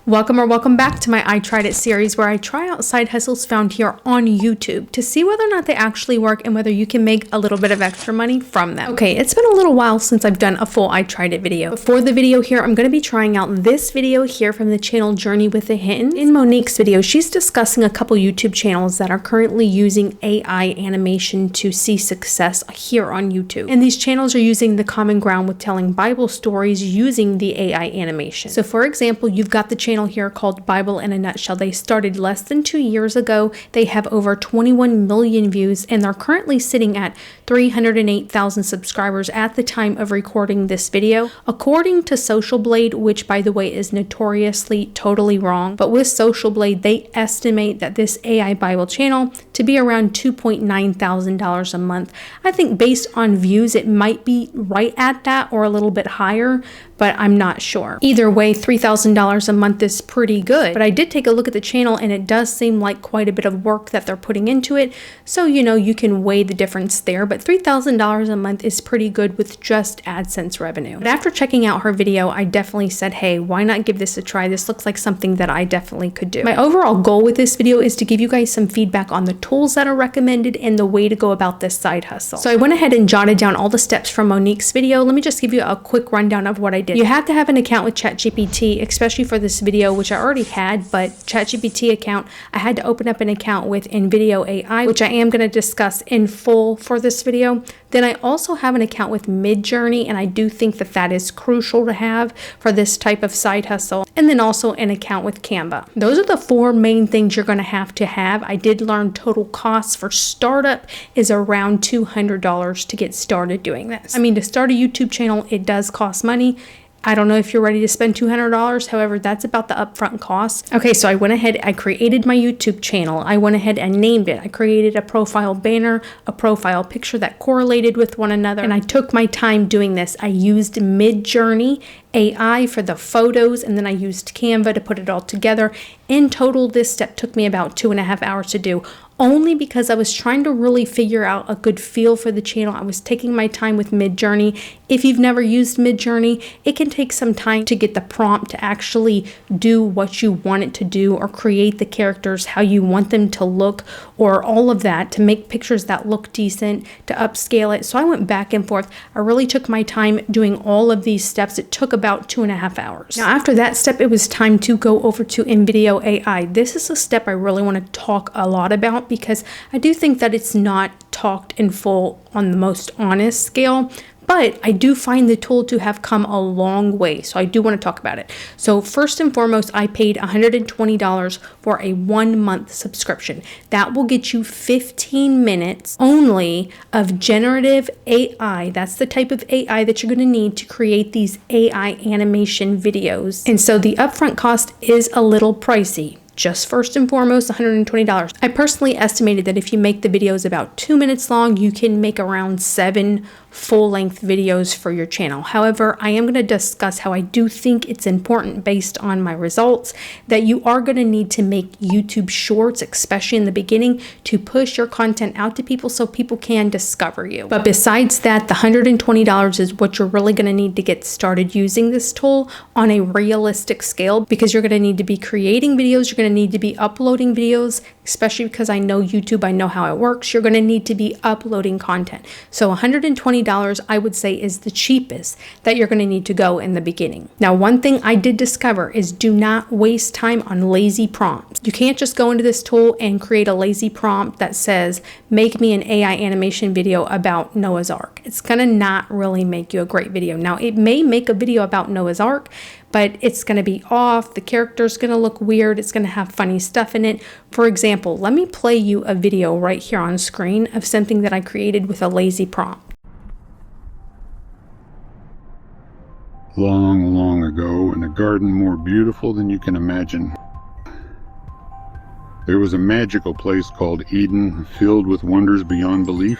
Welcome back to my I Tried It series, where I try out side hustles found here on YouTube to see whether or not they actually work and whether you can make a little bit of extra money from them. Okay, it's been a little while since I've done a full I Tried It video. Before the video here, I'm going to be trying out this video here from the channel Journey with a Hint. In Monique's video, she's discussing a couple YouTube channels that are currently using AI animation to see success here on YouTube. And these channels are using the common ground with telling Bible stories using the AI animation. So for example, you've got the channel here called Bible in a Nutshell. They started less than 2 years ago. They have over 21 million views and they're currently sitting at 308,000 subscribers at the time of recording this video. According to Social Blade, which by the way is notoriously totally wrong, but with Social Blade, they estimate that this AI Bible channel to be around $2.9 thousand a month. I think based on views, it might be right at that or a little bit higher, but I'm not sure. Either way, $3,000 a month is pretty good. But I did take a look at the channel and it does seem like quite a bit of work that they're putting into it. So, you can weigh the difference there, but $3,000 a month is pretty good with just AdSense revenue. But after checking out her video, I definitely said, hey, why not give this a try? This looks like something that I definitely could do. My overall goal with this video is to give you guys some feedback on the tools that are recommended and the way to go about this side hustle. So I went ahead and jotted down all the steps from Monique's video. Let me just give you a quick rundown of what I did. You have to have an account with ChatGPT, especially for this video, which I already had, but ChatGPT account, I had to open up an account with NVIDIA AI, which I am going to discuss in full for this video. Then I also have an account with Midjourney, and I do think that that is crucial to have for this type of side hustle. And then also an account with Canva. Those are the four main things you're going to have. I did learn total costs for startup is around $200 to get started doing this. I mean, to start a YouTube channel, it does cost money. I don't know if you're ready to spend $200. However, that's about the upfront cost. Okay, so I went ahead, I created my YouTube channel. I went ahead and named it. I created a profile banner, a profile picture that correlated with one another. And I took my time doing this. I used Midjourney AI for the photos, and then I used Canva to put it all together. In total, this step took me about 2.5 hours to do, only because I was trying to really figure out a good feel for the channel. I was taking my time with Midjourney. If you've never used Midjourney, it can take some time to get the prompt to actually do what you want it to do or create the characters how you want them to look or all of that to make pictures that look decent, to upscale it. So I went back and forth. I really took my time doing all of these steps. It took about 2.5 hours. Now after that step, it was time to go over to NVIDIA AI. This is a step I really want to talk a lot about because I do think that it's not talked in full on the most honest scale. But I do find the tool to have come a long way, so I do want to talk about it. So first and foremost, I paid $120 for a 1-month subscription. That will get you 15 minutes only of generative AI. That's the type of AI that you're going to need to create these AI animation videos. And so the upfront cost is a little pricey. Just first and foremost, $120. I personally estimated that if you make the videos about 2 minutes long, you can make around 7 full-length videos for your channel. However, I am going to discuss how I do think it's important based on my results that you are going to need to make YouTube shorts, especially in the beginning, to push your content out to people so people can discover you. But besides that, the $120 is what you're really going to need to get started using this tool on a realistic scale, because you're going to need to be creating videos, you're going to need to be uploading videos, especially because I know YouTube, I know how it works. You're going to need to be uploading content. So $120 I would say is the cheapest that you're going to need to go in the beginning. Now, one thing I did discover is do not waste time on lazy prompts. You can't just go into this tool and create a lazy prompt that says, make me an AI animation video about Noah's Ark. It's going to not really make you a great video. Now, it may make a video about Noah's Ark, but it's going to be off. The character's going to look weird. It's going to have funny stuff in it. For example, let me play you a video right here on screen of something that I created with a lazy prompt. Long, long ago, in a garden more beautiful than you can imagine, there was a magical place called Eden, filled with wonders beyond belief.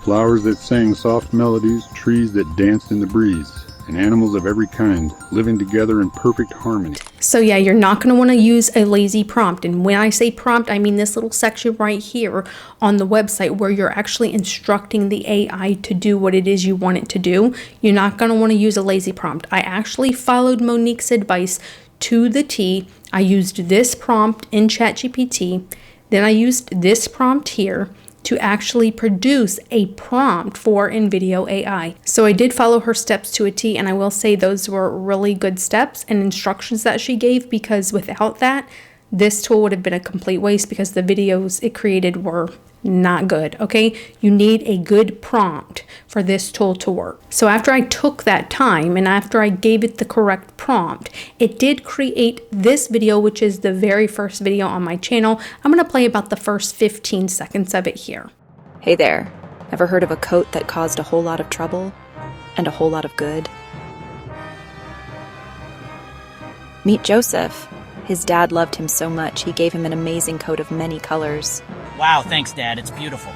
Flowers that sang soft melodies, trees that danced in the breeze, and animals of every kind living together in perfect harmony. So yeah, you're not going to want to use a lazy prompt. And when I say prompt, I mean this little section right here on the website where you're actually instructing the AI to do what it is you want it to do. You're not going to want to use a lazy prompt. I actually followed Monique's advice to the T. I used this prompt in ChatGPT. Then I used this prompt here to actually produce a prompt for InVideo AI. So I did follow her steps to a T, and I will say those were really good steps and instructions that she gave, because without that, this tool would have been a complete waste because the videos it created were not good, okay? You need a good prompt for this tool to work. So after I took that time and after I gave it the correct prompt, it did create this video, which is the very first video on my channel. I'm gonna play about the first 15 seconds of it here. Hey there, ever heard of a coat that caused a whole lot of trouble and a whole lot of good? Meet Joseph. His dad loved him so much, he gave him an amazing coat of many colors. Wow, thanks, Dad. It's beautiful.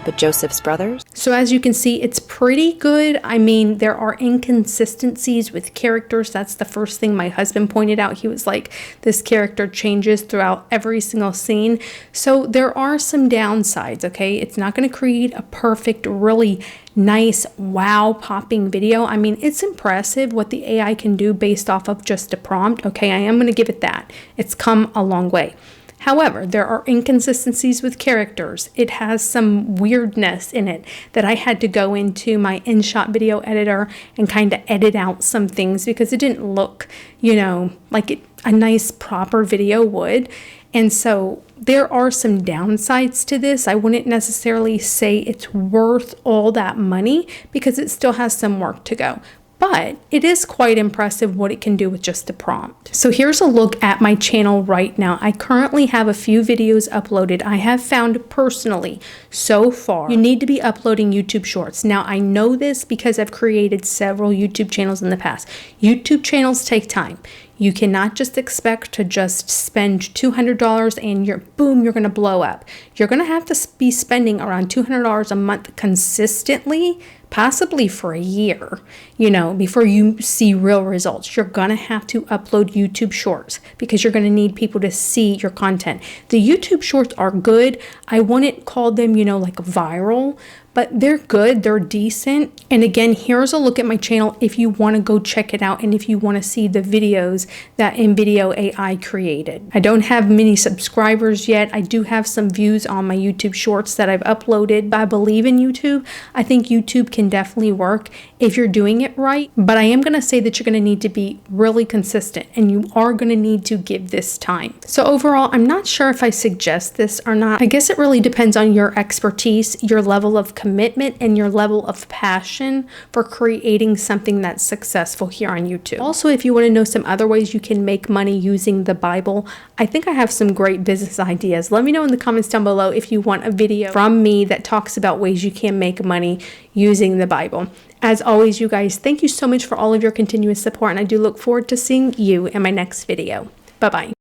But Joseph's brothers? So as you can see, it's pretty good. I mean, there are inconsistencies with characters. That's the first thing my husband pointed out. He was like, this character changes throughout every single scene. So there are some downsides, okay? It's not going to create a perfect, really nice, wow popping video. I mean, it's impressive what the AI can do based off of just a prompt. Okay, I am going to give it that. It's come a long way. However, there are inconsistencies with characters. It has some weirdness in it that I had to go into my InShot video editor and kind of edit out some things because it didn't look, you know, like a nice proper video would. And so there are some downsides to this. I wouldn't necessarily say it's worth all that money because it still has some work to go. But it is quite impressive what it can do with just a prompt. So here's a look at my channel right now. I currently have a few videos uploaded. I have found personally so far, you need to be uploading YouTube Shorts. Now I know this because I've created several YouTube channels in the past. YouTube channels take time. You cannot just expect to just spend $200 and you're going to blow up. You're going to have to be spending around $200 a month consistently, possibly for a year, you know, before you see real results. You're going to have to upload YouTube Shorts because you're going to need people to see your content. The YouTube Shorts are good. I wouldn't call them, you know, like viral, but they're good, they're decent. And again, here's a look at my channel if you want to go check it out and if you want to see the videos that InVideo AI created. I don't have many subscribers yet. I do have some views on my YouTube Shorts that I've uploaded, but I believe in YouTube. I think YouTube can definitely work if you're doing it right. But I am going to say that you're going to need to be really consistent and you are going to need to give this time. So overall, I'm not sure if I suggest this or not. I guess it really depends on your expertise, your level of commitment, and your level of passion for creating something that's successful here on YouTube. Also, if you want to know some other ways you can make money using the Bible, I think I have some great business ideas. Let me know in the comments down below if you want a video from me that talks about ways you can make money using the Bible. As always, you guys, thank you so much for all of your continuous support, and I do look forward to seeing you in my next video. Bye-bye.